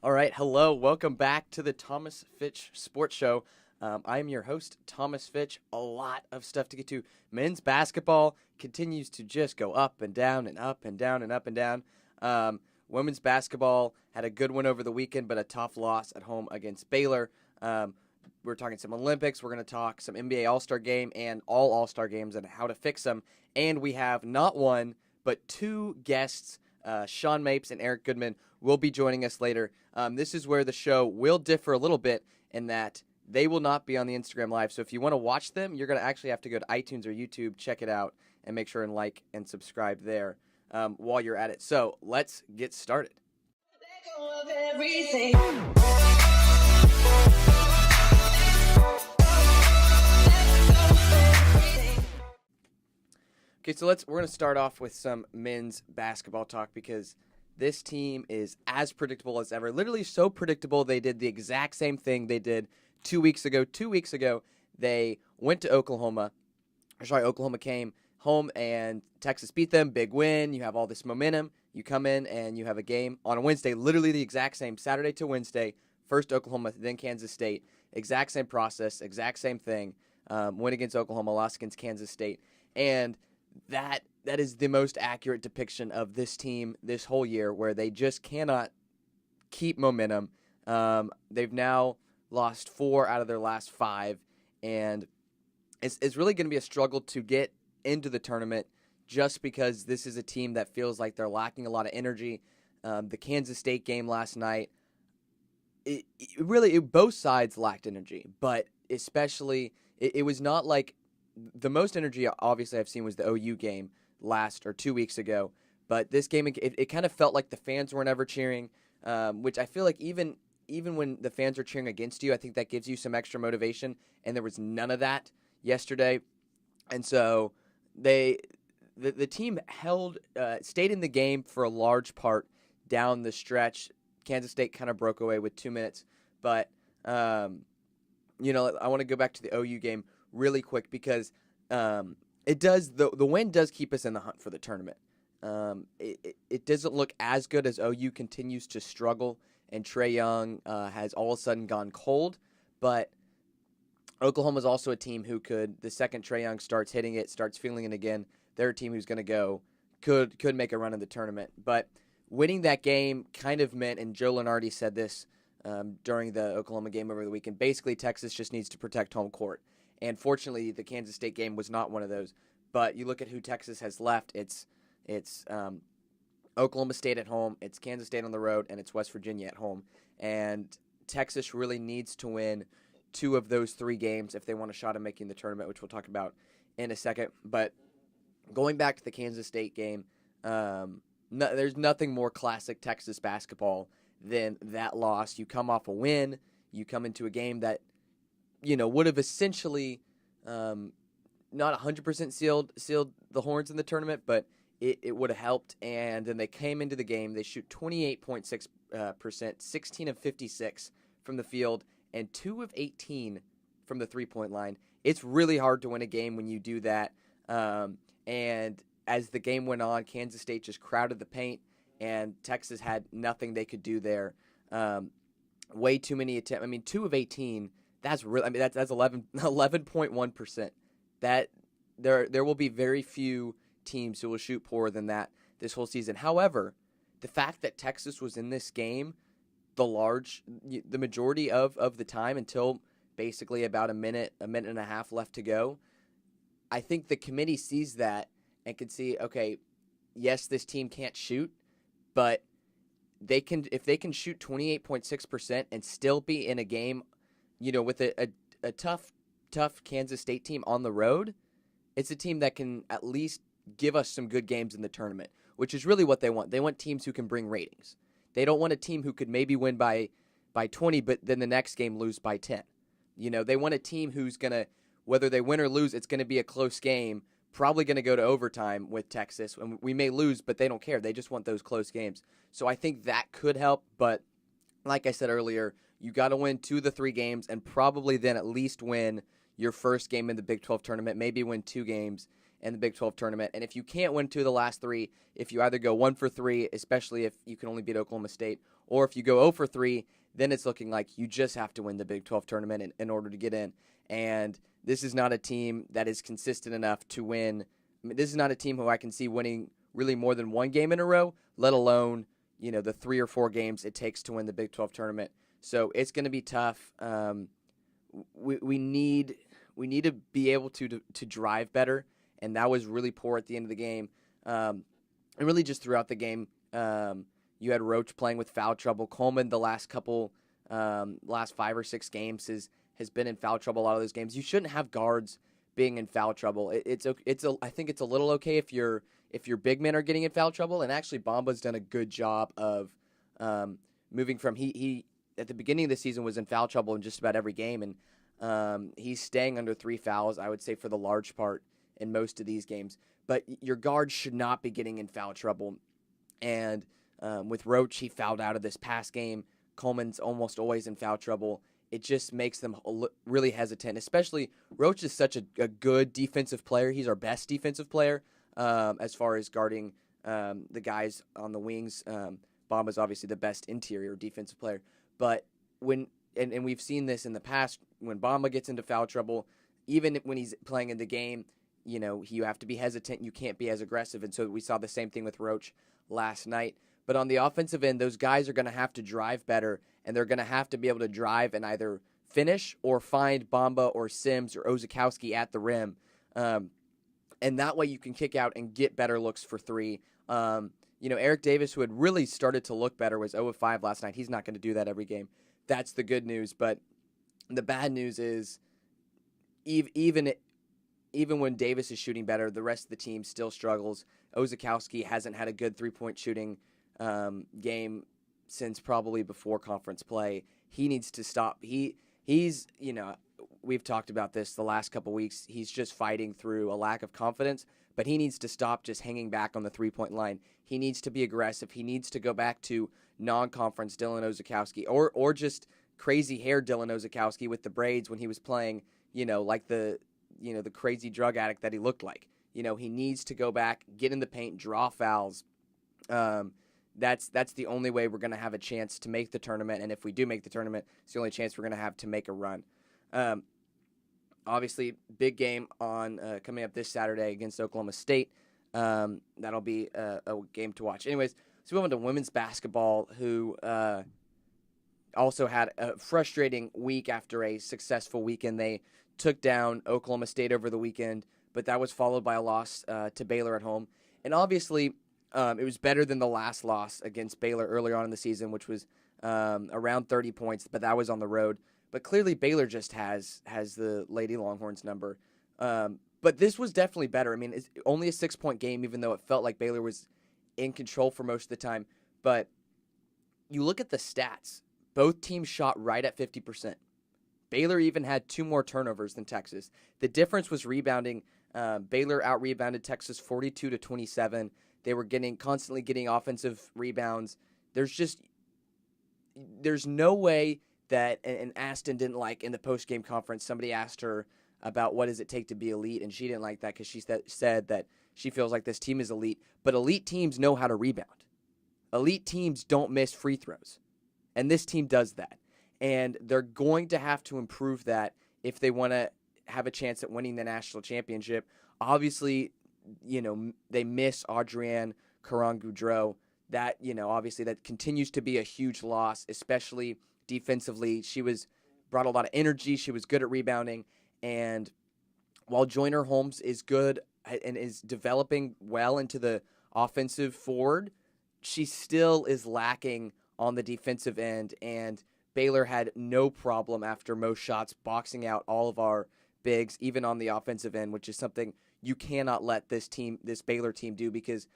All right, hello, welcome back to the Thomas Fitch Sports Show. I am your host, Thomas Fitch. A lot of stuff to get to. Men's basketball continues to just go up and down and up and down and up and down. Women's basketball had a good win over the weekend, but a tough loss at home against Baylor. We're talking some Olympics. We're going to talk some NBA All-Star Game and all All-Star Games and how to fix them. And we have not one, but two guests. Sean Mapes and Eric Goodman will be joining us later. This is where the show will differ a little bit in that they will not be on the Instagram Live. So if you want to watch them, you're going to actually have to go to iTunes or YouTube, check it out, and make sure and like and subscribe there while you're at it. So let's get started. Okay, so we're going to start off with some men's basketball talk because this team is as predictable as ever. Literally so predictable, they did the exact same thing they did 2 weeks ago. 2 weeks ago, they went to Oklahoma. Oklahoma came home and Texas beat them. Big win. You have all this momentum. You come in and you have a game on a Wednesday, literally the exact same, Saturday to Wednesday. First Oklahoma, then Kansas State. Exact same process, exact same thing. Win against Oklahoma, lost against Kansas State. And that is the most accurate depiction of this team this whole year, where they just cannot keep momentum. They've now lost 4 out of their last 5, and it's really going to be a struggle to get into the tournament just because this is a team that feels like they're lacking a lot of energy. The Kansas State game last night, both sides lacked energy, but especially it was not like the most energy obviously I've seen was the OU game 2 weeks ago, but this game it kind of felt like the fans weren't ever cheering, which I feel like even when the fans are cheering against you, I think that gives you some extra motivation, and there was none of that yesterday, and so the team stayed in the game for a large part down the stretch. Kansas State kind of broke away with 2 minutes, but I want to go back to the OU game really quick because the win does keep us in the hunt for the tournament. It doesn't look as good as OU continues to struggle, and Trae Young has all of a sudden gone cold, but Oklahoma's also a team who the second Trae Young starts hitting it, starts feeling it again, they're a team who's going to could make a run in the tournament. But winning that game kind of meant, and Joe Lunardi said this during the Oklahoma game over the weekend, basically Texas just needs to protect home court. And fortunately, the Kansas State game was not one of those. But you look at who Texas has left, it's Oklahoma State at home, it's Kansas State on the road, and it's West Virginia at home. And Texas really needs to win 2 of those 3 games if they want a shot at making the tournament, which we'll talk about in a second. But going back to the Kansas State game, there's nothing more classic Texas basketball than that loss. You come off a win, you come into a game that would have essentially not 100% sealed the horns in the tournament, but it would have helped. And then they came into the game. They shoot 28.6%, 16 of 56 from the field, and 2 of 18 from the three-point line. It's really hard to win a game when you do that. And as the game went on, Kansas State just crowded the paint, and Texas had nothing they could do there. Way too many attempts. 2 of 18. That's 11.1%. That there will be very few teams who will shoot poorer than that this whole season. However, the fact that Texas was in this game the majority of the time until basically about a minute and a half left to go, I think the committee sees that and can see, okay, yes, this team can't shoot, but if they can shoot 28.6% and still be in a game with a tough Kansas State team on the road, it's a team that can at least give us some good games in the tournament, which is really what they want. They want teams who can bring ratings. They don't want a team who could maybe win by 20, but then the next game lose by 10. They want a team who's going to, whether they win or lose, it's going to be a close game, probably going to go to overtime with Texas. And we may lose, but they don't care. They just want those close games. So I think that could help, but like I said earlier, you got to win 2 of the 3 games and probably then at least win your first game in the Big 12 tournament, maybe win 2 games in the Big 12 tournament. And if you can't win 2 of the last 3, if you either go 1 for 3, especially if you can only beat Oklahoma State, Or if you go 0 for 3, then it's looking like you just have to win the Big 12 tournament in order to get in. And this is not a team that is consistent enough to win. I mean, this is not a team who I can see winning really more than one game in a row, let alone, the 3 or 4 games it takes to win the Big 12 tournament. So it's going to be tough. We need to be able to drive better, and that was really poor at the end of the game. And really just throughout the game, you had Roach playing with foul trouble. Coleman, the last 5 or 6 games has been in foul trouble a lot of those games. You shouldn't have guards being in foul trouble. I think it's a little okay if your big men are getting in foul trouble. And actually, Bamba's done a good job of moving from he at the beginning of the season was in foul trouble in just about every game, and he's staying under 3 fouls, I would say, for the large part in most of these games. But your guards should not be getting in foul trouble. And with Roach, he fouled out of this past game. Coleman's almost always in foul trouble. It just makes them really hesitant, especially Roach is such a good defensive player. He's our best defensive player as far as guarding the guys on the wings. Bamba's obviously the best interior defensive player. But and we've seen this in the past, when Bamba gets into foul trouble, even when he's playing in the game, you have to be hesitant. You can't be as aggressive. And so we saw the same thing with Roach last night. But on the offensive end, those guys are going to have to drive better, and they're going to have to be able to drive and either finish or find Bamba or Sims or Ozakowski at the rim. And that way you can kick out and get better looks for 3. Eric Davis, who had really started to look better, was 0 of 5 last night. He's not going to do that every game. That's the good news. But the bad news is even when Davis is shooting better, the rest of the team still struggles. Ozakowski hasn't had a good 3-point shooting game since probably before conference play. He needs to stop. He's we've talked about this the last couple weeks. He's just fighting through a lack of confidence, but he needs to stop just hanging back on the 3-point line. He needs to be aggressive. He needs to go back to non-conference Dylan Ozakowski or just crazy hair Dylan Ozakowski with the braids when he was playing, like the crazy drug addict that he looked like. He needs to go back, get in the paint, draw fouls. That's the only way we're going to have a chance to make the tournament. And if we do make the tournament, it's the only chance we're going to have to make a run. Obviously, big game on coming up this Saturday against Oklahoma State. That'll be a game to watch. Anyways, so we went to women's basketball, who also had a frustrating week after a successful weekend. They took down Oklahoma State over the weekend, but that was followed by a loss to Baylor at home. And obviously, it was better than the last loss against Baylor earlier on in the season, which was around 30 points, but that was on the road. But clearly Baylor just has the Lady Longhorns number. But this was definitely better. I mean, it's only a 6-point game, even though it felt like Baylor was in control for most of the time. But you look at the stats. Both teams shot right at 50%. Baylor even had 2 more turnovers than Texas. The difference was rebounding. Baylor out-rebounded Texas 42-27. They were constantly getting offensive rebounds. There's no way that, and Aston didn't like in the post-game conference, somebody asked her about what does it take to be elite, and she didn't like that because she said that she feels like this team is elite. But elite teams know how to rebound. Elite teams don't miss free throws, and this team does that. And they're going to have to improve that if they want to have a chance at winning the national championship. Obviously, they miss Adrienne Caron-Goudreau. That, obviously that continues to be a huge loss, especially defensively. She brought a lot of energy. She was good at rebounding. And while Joyner Holmes is good and is developing well into the offensive forward, she still is lacking on the defensive end. And Baylor had no problem after most shots boxing out all of our bigs, even on the offensive end, which is something you cannot let this Baylor team do, because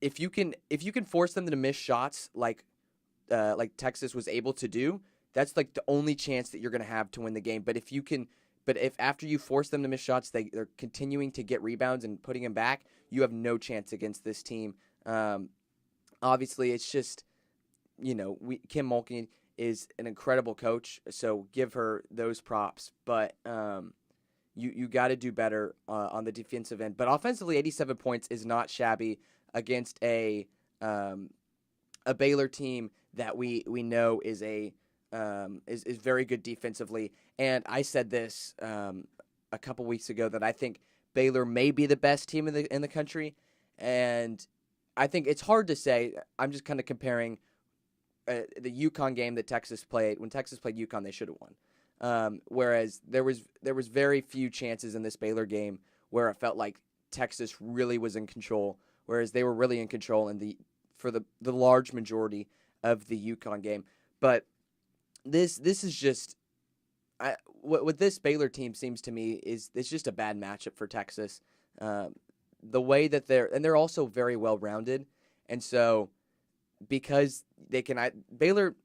if you can force them to miss shots like Texas was able to do, that's like the only chance that you're going to have to win the game. But if after you force them to miss shots, they're continuing to get rebounds and putting them back, you have no chance against this team. Obviously, it's just, Kim Mulkey is an incredible coach, so give her those props. But you got to do better on the defensive end. But offensively, 87 points is not shabby against a a Baylor team that we know is is very good defensively. And I said this a couple weeks ago that I think Baylor may be the best team in the country, and I think it's hard to say. I'm just kind of comparing the UConn game that Texas played. When Texas played UConn, they should have won. Whereas there was very few chances in this Baylor game where it felt like Texas really was in control, whereas they were really in control for the large majority of the UConn game. But this is just what this Baylor team seems to me is it's just a bad matchup for Texas. The way that they're also very well rounded, and so because Baylor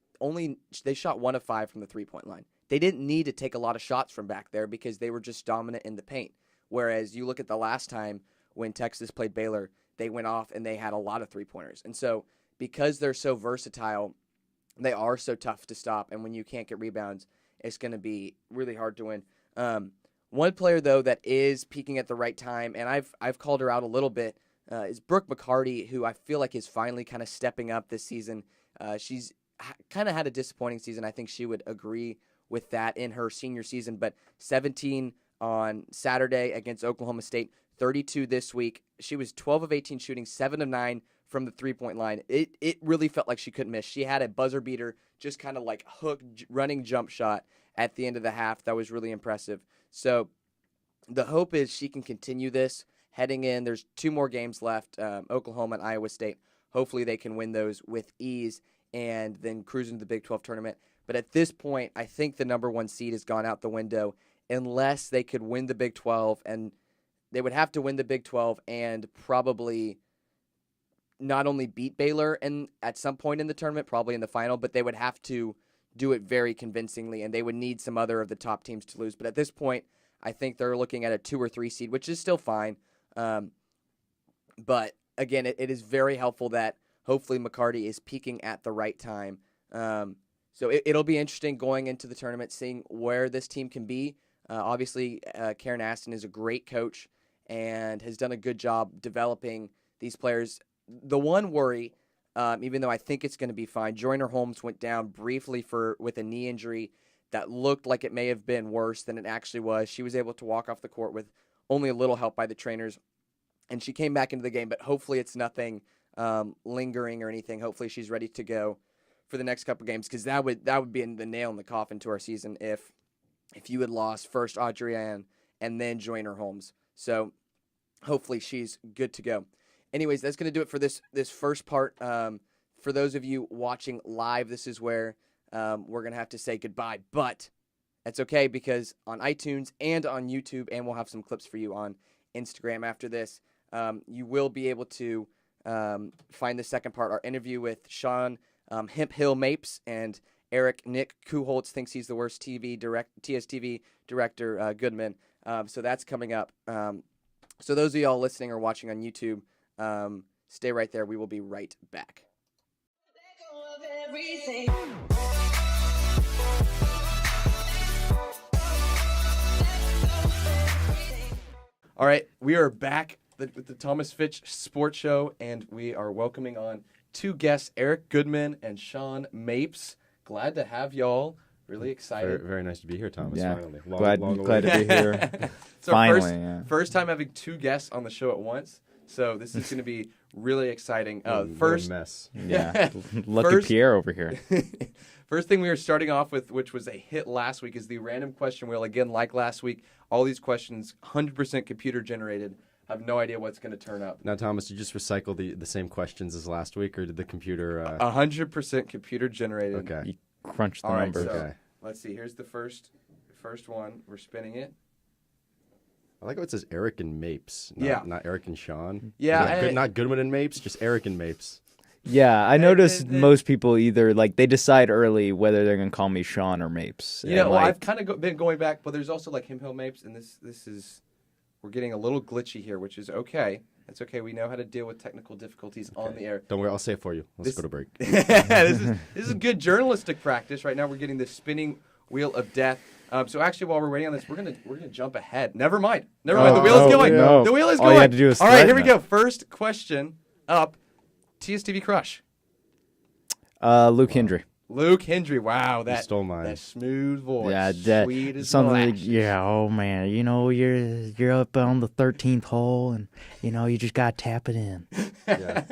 they shot 1 of 5 from the 3-point line. They didn't need to take a lot of shots from back there because they were just dominant in the paint. Whereas you look at the last time when Texas played Baylor, they went off and they had a lot of 3-pointers. And so because they're so versatile, they are so tough to stop. And when you can't get rebounds, it's going to be really hard to win. One player, though, that is peaking at the right time, and I've called her out a little bit, is Brooke McCarty, who I feel like is finally kind of stepping up this season. She's kind of had a disappointing season. I think she would agree with that in her senior season, but 17 on Saturday against Oklahoma State, 32 this week. She was 12 of 18 shooting, 7 of 9 from the 3-point line. It really felt like she couldn't miss. She had a buzzer beater, just kind of like hook running jump shot at the end of the half. That was really impressive. So the hope is she can continue this heading in. There's 2 more games left, Oklahoma and Iowa State. Hopefully they can win those with ease and then cruise into the Big 12 tournament. But at this point, I think the number 1 seed has gone out the window unless they could win the Big 12, and they would have to win the Big 12 and probably not only beat Baylor at some point in the tournament, probably in the final, but they would have to do it very convincingly, and they would need some other of the top teams to lose. But at this point, I think they're looking at a 2 or 3 seed, which is still fine. But again, it is very helpful that hopefully McCarty is peaking at the right time. So it'll be interesting going into the tournament, seeing where this team can be. Obviously, Karen Aston is a great coach and has done a good job developing these players. The one worry, even though I think it's going to be fine, Joyner Holmes went down briefly with a knee injury that looked like it may have been worse than it actually was. She was able to walk off the court with only a little help by the trainers, and she came back into the game, but hopefully it's nothing lingering or anything. Hopefully she's ready to go for the next couple games, because that would be the nail in the coffin to our season if you had lost first Adrienne and then Joyner Holmes. So hopefully she's good to go. Anyways, that's going to do it for this first part. For those of you watching live, this is where we're going to have to say goodbye, but that's okay because on iTunes and on YouTube, and we'll have some clips for you on Instagram after this, you will be able to find the second part, our interview with Sean Hemp Hill Mapes and Nick Kuholtz thinks he's the worst TSTV director, Goodman. So that's coming up. So those of y'all listening or watching on YouTube, stay right there. We will be right back. All right, we are back with the Thomas Fitch Sports Show, and we are welcoming on 2 guests, Eric Goodman and Sean Mapes. Glad to have y'all. Really excited. Very, very nice to be here, Thomas. Yeah. Finally. Glad to be here. So Finally, first time having 2 guests on the show at once. So this is going to be really exciting. What First a mess. Yeah. Lucky Pierre over here. First thing we are starting off with, which was a hit last week, is the random question wheel. Again, like last week, all these questions 100% computer generated. I have no idea what's going to turn up. Now, Thomas, did you just recycle the same questions as last week, or did the computer... 100% computer generated. Okay. You crunched the All right, numbers. so Okay. let's see. Here's the first one. We're spinning it. I like how it says Eric and Mapes, not Eric and Sean. Yeah. Not Goodman and Mapes, just Eric and Mapes. Yeah, I noticed most people either, they decide early whether they're going to call me Sean or Mapes. Yeah, And, well, I've kind of been going back, but there's also Hemp Hill Mapes, and this is... We're getting a little glitchy here, which is okay. It's okay. We know how to deal with technical difficulties on the air. Don't worry, I'll say it for you. Let's go to break. This is good journalistic practice. Right now, we're getting the spinning wheel of death. So actually, while we're waiting on this, we're gonna jump ahead. Never mind. The wheel is going. No. The wheel is All going. you had to do is all right, here we threaten go. First question up. TSTV crush. Luke Hendry. Luke Hendry. Wow, You stole mine. that smooth voice. Yeah, that, Sweet as something. molasses. Yeah, oh man, you're up on the 13th hole, and you just gotta tap it in. Yeah.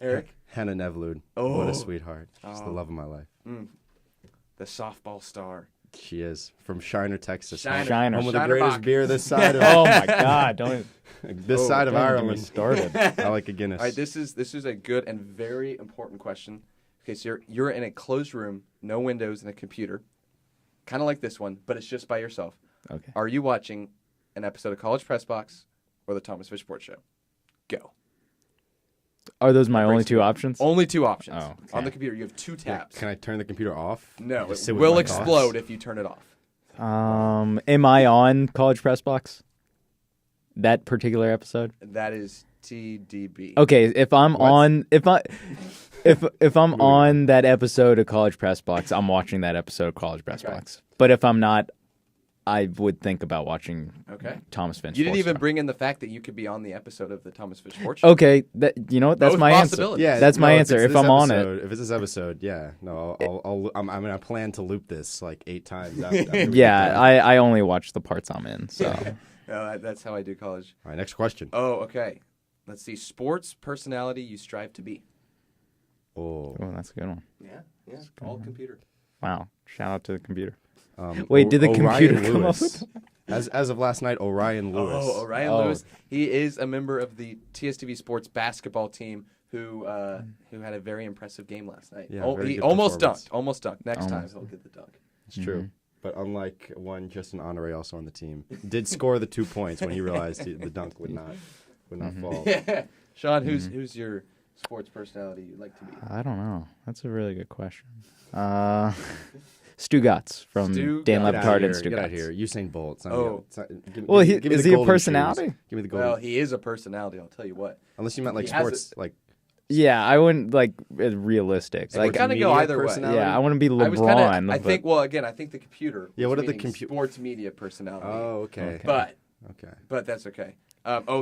Eric? Hannah Nevlud. What a sweetheart. She's the love of my life. The softball star. She is from Shiner, Texas. Shiner. Home of the Shiner greatest Bach. beer this side of Oh my God! Don't this side of get me Ireland. started. I like a Guinness. All right, this is a good and very important question. Okay, so you're in a closed room, no windows and a computer, kind of like this one, but it's just by yourself. Okay. Are you watching an episode of College Press Box or the Thomas Fish Sports Show? Go. Are those my only two options? Only two options. Oh, okay. On the computer, you have two Yeah, tabs. can I turn the computer off? No, Just it sit with will my explode thoughts? if you turn it off. Am I on College Press Box? That particular episode? That is TDB. Okay, if I'm What? on if I'm on that episode of College Press Box, I'm watching that episode of College Press Okay. Box. But if I'm not, I would think about watching Okay. Thomas Finch. You didn't Sports even Show. bring in the fact that you could be on the episode of the Thomas Fish Sports Show. Okay, you know what? That's Both my answer. possibilities. Yeah, That's my no, answer. it's If this I'm on episode- it, If it's this episode, yeah. No, I plan to loop this like 8 times. After we get yeah, done. I only watch the parts I'm in. So That's how I do college. All right, next question. Oh, okay. Let's see. Sports personality you strive to be. Oh, oh, that's a good one. Yeah. All computer. Wow! Shout out to the computer. Wait, did the Orion computer come up Lewis. As of last night, Orion Lewis. Oh, Orion Oh. Lewis. He is a member of the TSTV Sports basketball team who had a very impressive game last night. Yeah, very he good almost performance. dunked. Almost dunked. Next time Almost. he'll get the dunk. It's true. But unlike one Justin Honore also on the team, did score the 2 points when he realized the dunk would not fall. Sean, who's your sports personality you'd like to be? I don't know. That's a really good question. Stu Gatz from Stu Dan Gatz. Get out Leptard of here. and Stu Get out of Gatz. here. Usain Bolt. It's not Oh. it's not, give, Well, give me is the he a golden personality? shoes. Give me the golden. Well, he is a personality. I'll tell you what. Unless you meant like he has sports, like Yeah, I wouldn't like realistic. Like, Like, kind of go media either way. personality? yeah, I want to be I was LeBron. kind of. I but- think. Well, again, I think the computer. Yeah, was what are the meaning sports media personality? Oh, okay. Okay. Okay. But that's okay.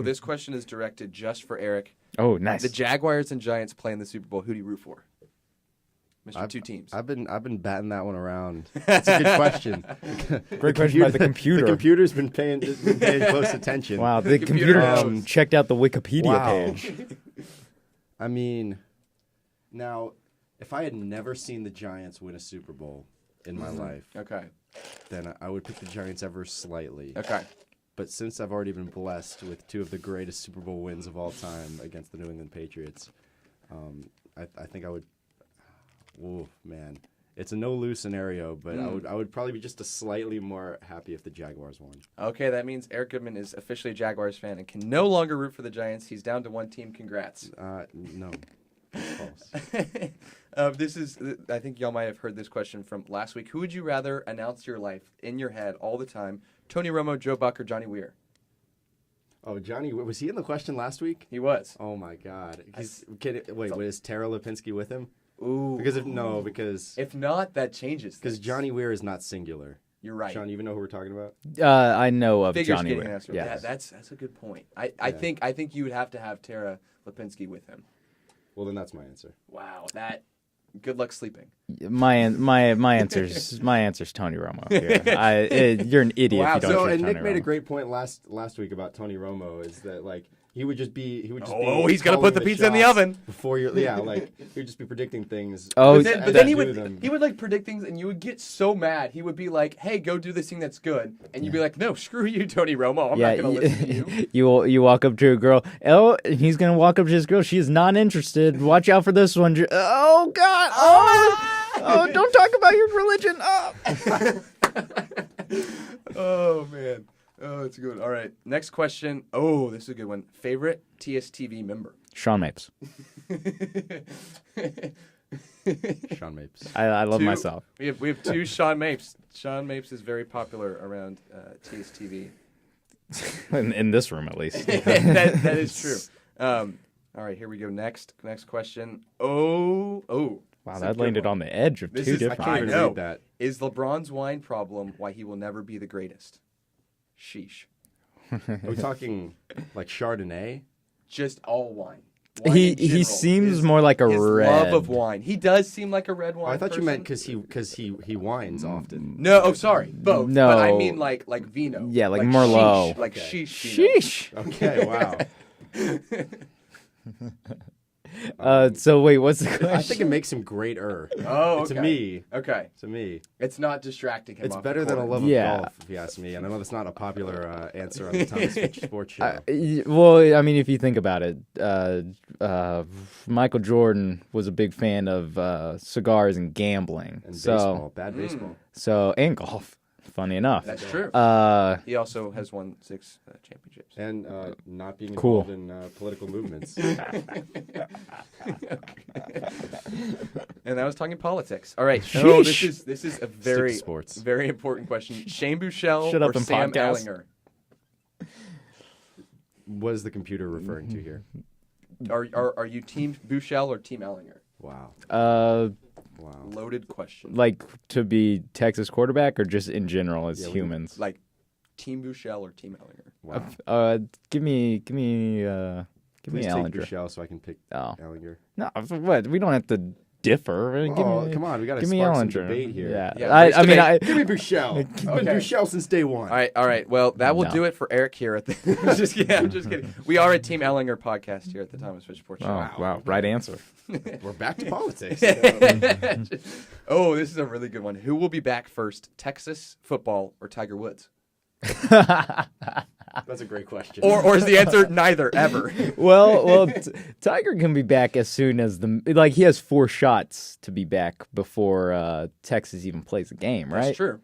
This question is directed just for Eric. Oh, nice. The Jaguars and Giants play in the Super Bowl. Who do you root for? Mr. Two Teams. I've been batting that one around. That's a good question. Great question by the computer. The computer's been paying close attention. Wow, the computer computer knows. checked out the Wikipedia Wow. page. I mean, now, if I had never seen the Giants win a Super Bowl in my life, Okay. then I would pick the Giants ever slightly. Okay. But since I've already been blessed with 2 of the greatest Super Bowl wins of all time against the New England Patriots, I think I would. Oh man, it's a no-lose scenario, but I would probably be just a slightly more happy if the Jaguars won. Okay, that means Eric Goodman is officially a Jaguars fan and can no longer root for the Giants. He's down to one team. Congrats. No, false. This is. I think y'all might have heard this question from last week. Who would you rather announce your life in your head all the time? Tony Romo, Joe Buck, or Johnny Weir? Oh, Johnny, was he in the question last week? He was. Oh my God! Was Tara Lipinski with him? Ooh. Because if not, that changes. things. Johnny Weir is not singular. You're right. Sean, you even know who we're talking about? I know of Figure Johnny skating Weir. answer. Yes. Yeah, that's a good point. I think you would have to have Tara Lipinski with him. Well, then that's my answer. Wow, that. Good luck sleeping. My answer's Tony Romo. Here. You're an idiot Wow, if you don't So, choose and Tony Nick made a Romo. great point last week about Tony Romo is that like he would just be be he's gonna calling put the pizza in the shots oven before he would just be predicting things. Oh, But then he do would them. like predict things, and you would get so mad. He would be like, "Hey, go do this thing that's good," and you'd be like, "No, screw you, Tony Romo. I'm not gonna listen to you." you walk up to a girl. Oh, and he's gonna walk up to this girl. She is not interested. Watch out for this one. Oh God. Oh, don't talk about your religion. Oh. Oh man. Oh, it's a good one. All right, next question. Oh, this is a good one. Favorite TSTV member? Sean Mapes. Sean Mapes. I love myself. We have 2 Sean Mapes. Sean Mapes is very popular around TSTV. In this room, at least. that is true. All right, here we go. Next question. Oh. Wow, that landed on the edge of This two is- I different. can't even know. read that. Is LeBron's wine problem why he will never be the greatest? Sheesh. Are we talking like Chardonnay? Just all wine. Wine He in general, seems his- more like a his red. love of wine. He does seem like a red wine. I thought you meant person. because he whines often. No, oh sorry, both. No. But I mean like vino. Yeah, like Merlot. Sheesh, like Okay. sheesh. Vino. Sheesh. Okay, wow. So wait, what's the question? I think it makes him greater. Oh, okay. To me. Okay. To me. It's not distracting him. It's off better the than a court. love of Yeah. golf, if you ask me. And I know that's not a popular answer on the Thomas Fitch Sports Show. Well, I mean, if you think about it, Michael Jordan was a big fan of cigars and gambling, And so baseball, bad baseball. and golf. Funny enough, That's true. Uh, He also has won 6 championships. And not being Cool. involved in political movements. And I was talking politics. All right. Oh, Sheesh. this is a to very sports. very important question. Shane Buechele Shut up or and Sam podcast. Ellinger? What is the computer referring to here? Are you team Buechele or team Ellinger? Wow. Wow. Loaded question. like to be Texas quarterback or just in general as Yeah, humans. Like team Buechele or team Ellinger? Wow. Give me Please take Ellinger. Buechele so I can pick Oh Ellinger. no, what? We don't have to differ. Oh, come on. We got to give me spark some Ellinger. debate here. Yeah, Yeah, I mean, Give me Buechele. It's been Okay. Buechele since day one. All right. Well, that will No. do it for Eric here at the. I'm just kidding. We are a Team Ellinger podcast here at the Thomas Fitch Sports Show. wow, right answer. We're back to politics. Oh, this is a really good one. Who will be back first, Texas football or Tiger Woods? That's a great question. Or is the answer neither ever? well, Tiger can be back as soon as he has 4 shots to be back before Texas even plays the game, right? That's true.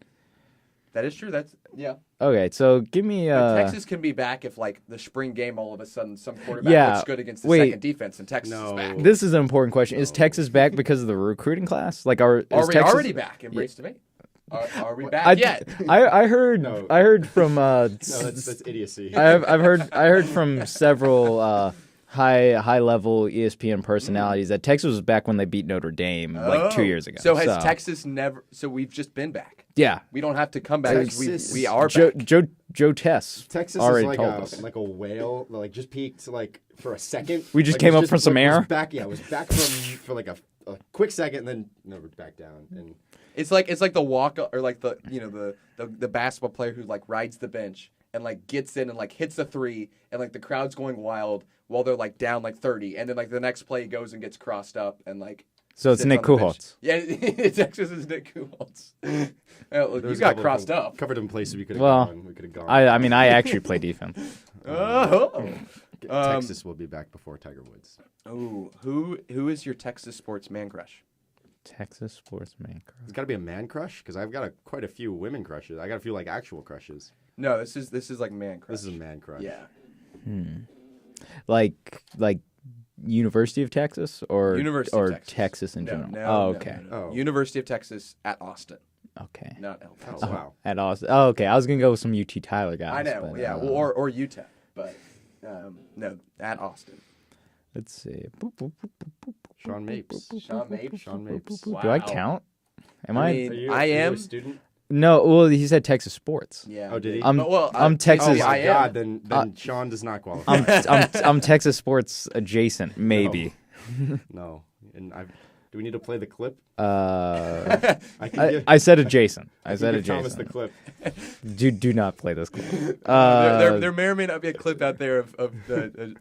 That is true. That's yeah. Okay, so give me But Texas can be back if like the spring game all of a sudden some quarterback Yeah, looks good against the wait. second defense and Texas is back. This is an important question. Is Texas back because of the recruiting class? Like, are Are we Texas... already back? Embrace debate. Are we back yet? I heard No. I heard from No, that's idiocy. I heard from several high level ESPN personalities that Texas was back when they beat Notre Dame like 2 years ago. So has Texas never? So we've just been back. Yeah. We don't have to come back. Texas- We are Joe back. Joe Tess Texas already is like told us. a whale, like just peaked like for a second. We just Like, came was up from some was air? Back, yeah, it was back from for like a quick second, and then no, we're back down. And It's like the walk or like the basketball player who like rides the bench and like gets in and like hits a 3 and like the crowd's going wild while they're like down like 30 and then like the next play he goes and gets crossed up and like So it's sits Nick on the bench. Kuholtz. Yeah, Texas is Nick Kuholtz. Well, there you was a got couple of crossed them up. covered in places we could have Well, gone. We could have gone. I mean I actually play defense. Oh. Texas will be back before Tiger Woods. Oh, who is your Texas sports man crush? Texas sportsman. It's got to be a man crush because I've got quite a few women crushes. I got a few like actual crushes. No, this is like man crush. This is a man crush. Yeah. Like University of Texas or University or of Texas. Texas in No, general. no, Oh, no, okay. no, no. Oh. University of Texas at Austin, Okay. not El Oh, Paso. wow. At Austin. Oh, okay. I was gonna go with some UT Tyler guys. I know, but, yeah, or Utah, but no, at Austin. let's see. Boop, boop, boop, boop, boop. Sean Mapes. Sean Mapes. Sean Mapes. Wow. Do I count? Am I? mean, Are you am. a student? No. Well, he said Texas sports. Yeah. Oh, did he? I'm Well, I'm Texas. Oh my I am. God! Then Sean does not qualify. I'm Texas sports adjacent, maybe. No. And do we need to play the clip? I I can give, I said adjacent. I I said give Thomas the adjacent. clip. Do not play this clip. There may or may not be a clip out there of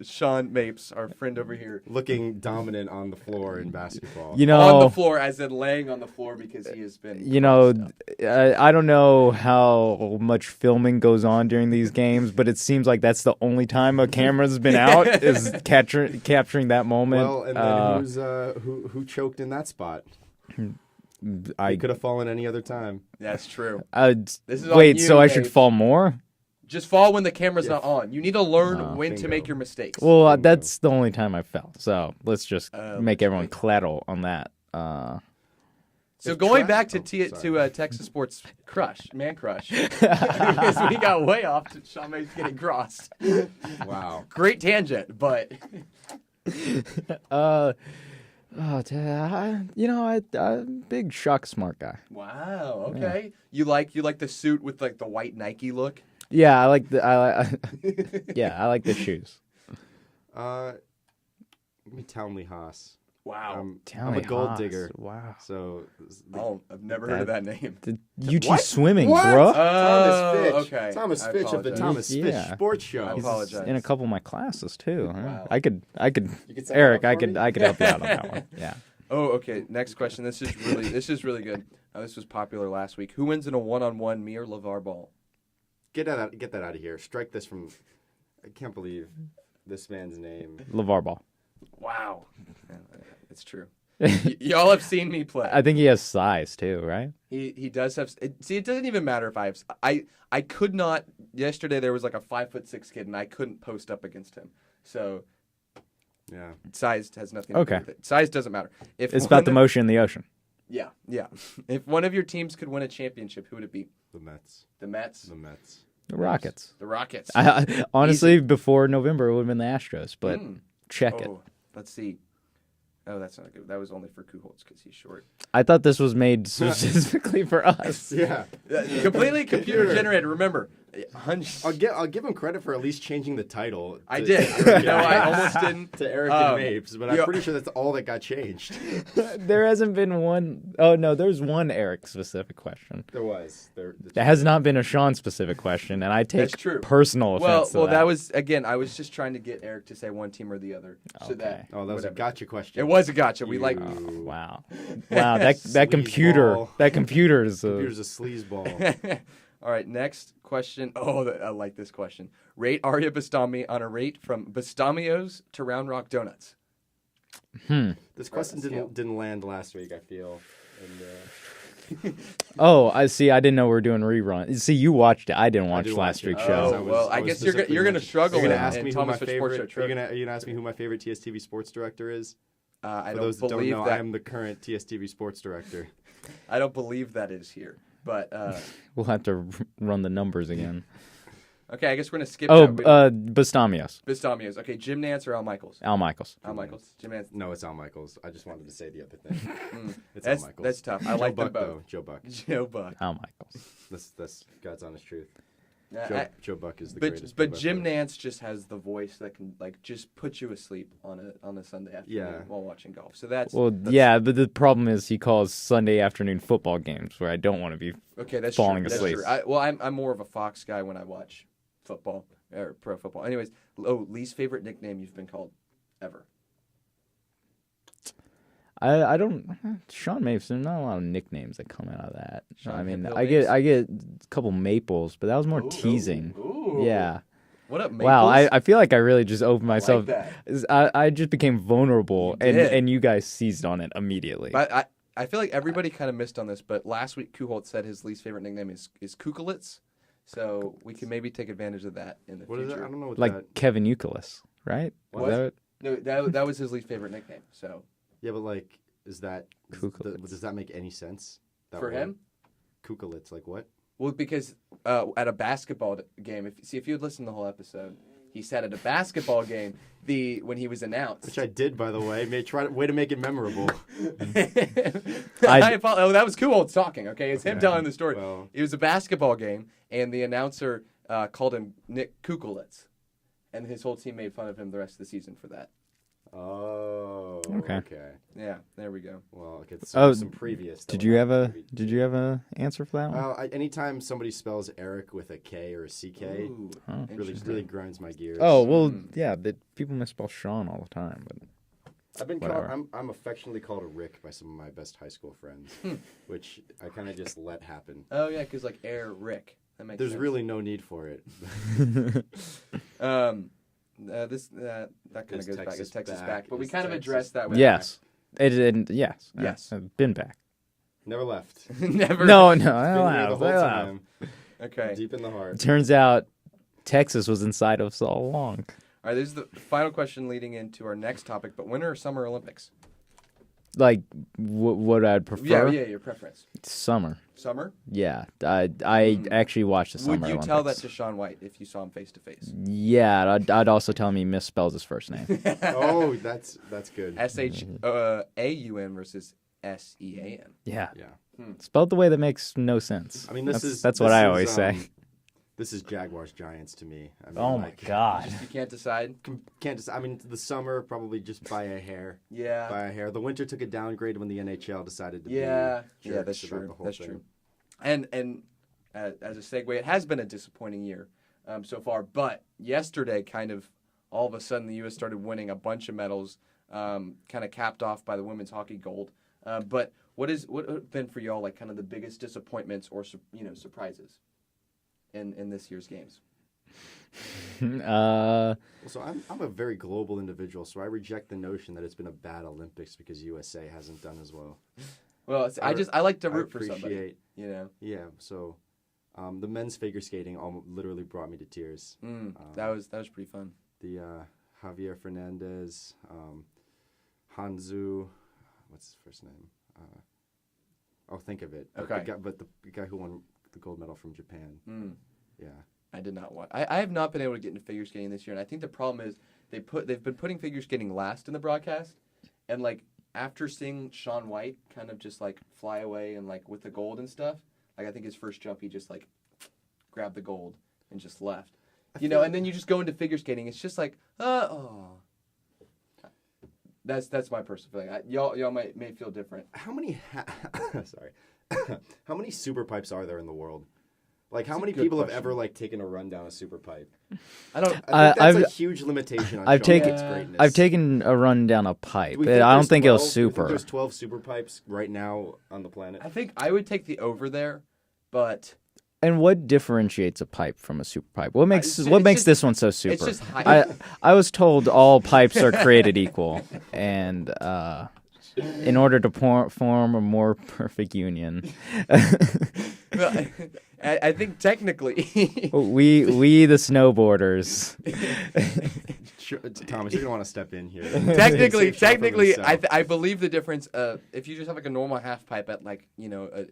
Sean Mapes, our friend over here, Looking dominant on the floor in basketball. You know, on the floor, as in laying on the floor because he has been. You know, crossed up. I don't know how much filming goes on during these games, but it seems like that's the only time a camera's been out is capturing that moment. Well, and then who choked in that spot? I It could have fallen any other time. That's true. This is on wait, you, so I should Dave. fall more? Just fall when the camera's not on. You need to learn when to bingo. make your mistakes. Well, Bingo. that's the only time I fell. So let's just make everyone bingo. claddle on that. So going track- back to oh, sorry. Texas sports man crush, because we got way off to Sean Mapes getting crossed. Wow. Great tangent, but I'm big shock smart guy. wow, okay. You like the suit with like the white Nike look? Yeah, I like the shoes. Give me Townley Haas. Wow. I'm a Townley gold Haas. digger. Wow. So I've never heard of that name. The UT What? swimming, What? bro. Thomas Fitch. Okay. Thomas I Fitch of the apologize. Thomas Fitch Yeah. Sports Show. I He's apologize. in a couple of my classes too. Huh? Wow. I could. You could set Eric, that up I for could. me? I could help you out on that one. Yeah. Oh, okay. Next question. This is really good. This was popular last week. Who wins in a one-on-one, me or LeVar Ball? Get that out of here. Strike this from. I can't believe this man's name. LeVar Ball. Wow. Yeah, it's true. Y'all have seen me play. I think he has size too, right? He does have. See, it doesn't even matter if I have. I could not. Yesterday there was like a 5'6" kid, and I couldn't post up against him. So Yeah. size has nothing to do with it. Size doesn't matter. If It's about the motion in the ocean. Yeah. If one of your teams could win a championship, who would it be? The Mets. The Mets. The Mets. The Rockets. The Rockets. Honestly, before November, it would have been the Astros, but check it. Let's see. Oh, that's not good. That was only for Kuholtz because he's short. I thought this was made specifically for us. Yeah. Completely computer generated. Remember, I'll give him credit for at least changing the title. I did. I almost didn't. To Eric and Mapes, but I'm pretty sure that's all that got changed. There hasn't been one oh no, there's one Eric specific question. There was. There has not been a Sean specific question, and I take That's true. personal offense to Well, that. that was again. I was just trying to get Eric to say one team or the other. So Okay. that. Oh, that was a whatever. gotcha question. It was a gotcha. We like. Wow. That computer Sleazeball. that computer is Computer's a sleazeball. All right, next question. Oh, I like this question. Rate Arya Bastami on a rate from Bastamios to Round Rock Donuts. This question didn't land last week, I feel. And, Oh, I see. I didn't know we were doing reruns. See, you watched it. I didn't watch did last watch it. week's Oh, show. Well, I was guess specifically you're gonna watching- struggle You're gonna in- ask in me who Thomas my Fitch Sports favorite. Show You're trivia. gonna ask me who my favorite TSTV sports director is. I For don't those that don't believe know, that. I am the current TSTV sports director. I don't believe that is here. But We'll have to run the numbers again. okay, I guess we're gonna skip. Oh, that. Bastamios. Bastamios. Okay, Jim Nance or Al Michaels? Al Michaels. Al Michaels. Jim Nance. No, it's Al Michaels. I just wanted to say the other thing. It's That's Al Michaels. that's tough. I Joe like them Buck, both. though. Joe Buck. Joe Buck. Al Michaels. That's God's honest truth. I- Joe Buck is the but greatest. but play-by-play. Jim Nance just has the voice that can like just put you asleep on a Sunday afternoon Yeah. while watching golf. So that's Yeah, but the problem is he calls Sunday afternoon football games where I don't want to be. okay. That's falling true. That's asleep. true. I'm more of a Fox guy when I watch football or pro football. Anyways, least favorite nickname you've been called ever. I don't. Sean Mapes. There's not a lot of nicknames that come out of that. Sean I mean, Hill I Mapes? get a couple Maples, but that was more teasing. Ooh. Yeah. What up, Maples? Wow, I feel like I really just opened I myself. like I just became vulnerable, You did. and you guys seized on it immediately. But I feel like everybody kind of missed on this, but last week Kuholt said his least favorite nickname is Kukulitz, so we can maybe take advantage of that in the What is future. that? I don't know what Like that. Kevin Euclid, right? What? Is that No, that was his least favorite nickname. So Yeah, but like, is that Kukulitz. does that make any sense? That for word? him, Kukulitz, like what? well, because at a basketball game, if you had listened to the whole episode, he said at a basketball game when he was announced. Which I did, by the way. Way to make it memorable. That was Kuholtz talking. Okay, it's him telling the story. Well. It was a basketball game, and the announcer called him Nick Kukulitz, and his whole team made fun of him the rest of the season for that. Oh. Okay. Yeah, there we go. Well, okay. Oh, Some previous. Did you have a answer for that one? Well, anytime somebody spells Eric with a K or a CK, Ooh, really grinds my gears. Oh well, yeah. But people misspell Sean all the time. But I've been whatever. called. I'm affectionately called a Rick by some of my best high school friends, which I kind of just let happen. Oh yeah, because like Air Rick. That makes There's sense. really no need for it. That kind of Is goes back. Texas Is Texas back? back? But we Is kind of Texas addressed that. With yes, yes. Yes. I've been back. Never left. Never. No, I Been here the allowed. whole time. Okay. Deep in the heart. Turns out Texas was inside of us all along. All right. This is the final question leading into our next topic. But Winter or Summer Olympics? Like what I'd prefer. Yeah. Your preference. Summer. Summer. Yeah, I actually watched the summer. Would you Olympics. tell that to Shaun White if you saw him face to face? Yeah, I'd also tell him he misspells his first name. Oh, that's good. SHAUN versus SEAN. Yeah, Yeah. spelled the way that makes no sense. I mean, that's what I always say. This is Jaguars Giants to me. I mean, Oh my God. You can't decide. Can't decide. I mean, the summer probably just by a hair. Yeah. By a hair. The winter took a downgrade when the NHL decided to Yeah. be Yeah, that's jerks about true. the whole That's thing. true. And as a segue, it has been a disappointing year so far. But yesterday, kind of all of a sudden, the U.S. started winning a bunch of medals, kind of capped off by the women's hockey gold. But what have been for y'all like kind of the biggest disappointments or surprises in this year's games? So I'm a very global individual, so I reject the notion that it's been a bad Olympics because USA hasn't done as well. Well, I like to root for somebody. Appreciate. Yeah. So, the men's figure skating literally brought me to tears. That was pretty fun. The Javier Fernandez, Hanzu, what's his first name? I'll think of it. Okay. The guy who won the gold medal from Japan. Yeah. I did not watch. I have not been able to get into figure skating this year, and I think the problem is they've been putting figure skating last in the broadcast, and like after seeing Shaun White kind of just like fly away and like with the gold and stuff, like I think his first jump he just like grabbed the gold and just left, and then you just go into figure skating. It's just like That's my personal feeling. Y'all may feel different. How many sorry. How many super pipes are there in the world? Like, how That's a many good people question. have ever like taken a run down a super pipe? I don't. I think that's a huge limitation on Shaun White's greatness. I've taken a run down a pipe. Do we But think I don't there's think it 12? was Do we think super. there's 12 super pipes right now on the planet. I think I would take the over there, but And what differentiates a pipe from a super pipe? What makes it's what makes just- this one so super? it's just high. I was told all pipes are created equal, and in order to form a more perfect union, Well, I think technically. we the snowboarders. Thomas, you're gonna want to step in here. technically, I believe the difference. If you just have like a normal half pipe at like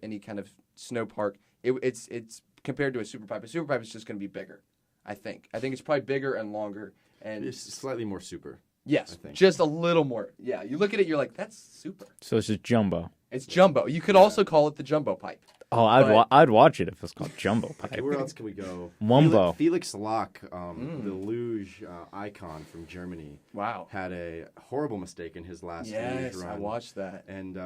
any kind of snow park, it's compared to a super pipe. A super pipe is just going to be bigger. I think it's probably bigger and longer and It's slightly more super. yes, I think. just a little more. Yeah, you look at it, you're like, that's super. So it's just jumbo. It's jumbo. You could also call it the jumbo pipe. Oh, I'd watch it if it was called jumbo pipe. Okay, where else can we go? Wumbo. Felix Locke, the luge icon from Germany, Wow. had a horrible mistake in his last luge Yes, run. I watched that. And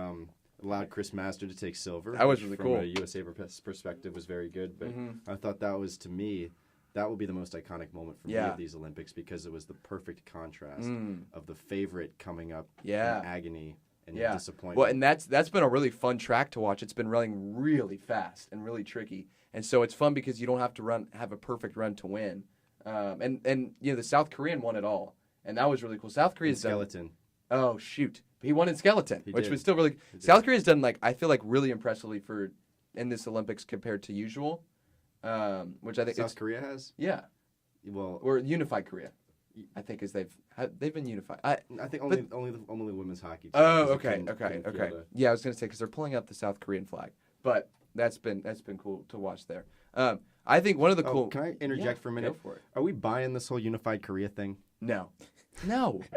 allowed Chris Master to take silver. That was which really from cool. a USA perspective was very good. But I thought that was, to me, that will be the most iconic moment for me Yeah. of these Olympics because it was the perfect contrast of the favorite coming up Yeah. in agony and Yeah. disappointment. Well, and that's been a really fun track to watch. It's been running really fast and really tricky, and so it's fun because you don't have to have a perfect run to win. And the South Korean won it all, and that was really cool. South Korea's done. skeleton. Oh shoot, he won in skeleton, which did. was still really. South Korea's done I feel like really impressively in this Olympics compared to usual, which I think South Korea has? yeah, Well, or unified Korea. I think is they've been unified. I think only the women's hockey team. Oh, 'cause it okay. couldn't field a- Yeah, I was gonna say because they're pulling out the South Korean flag, but that's been cool to watch there. I think one of the cool. Can I interject for a minute? Go for it. Are we buying this whole unified Korea thing? No. What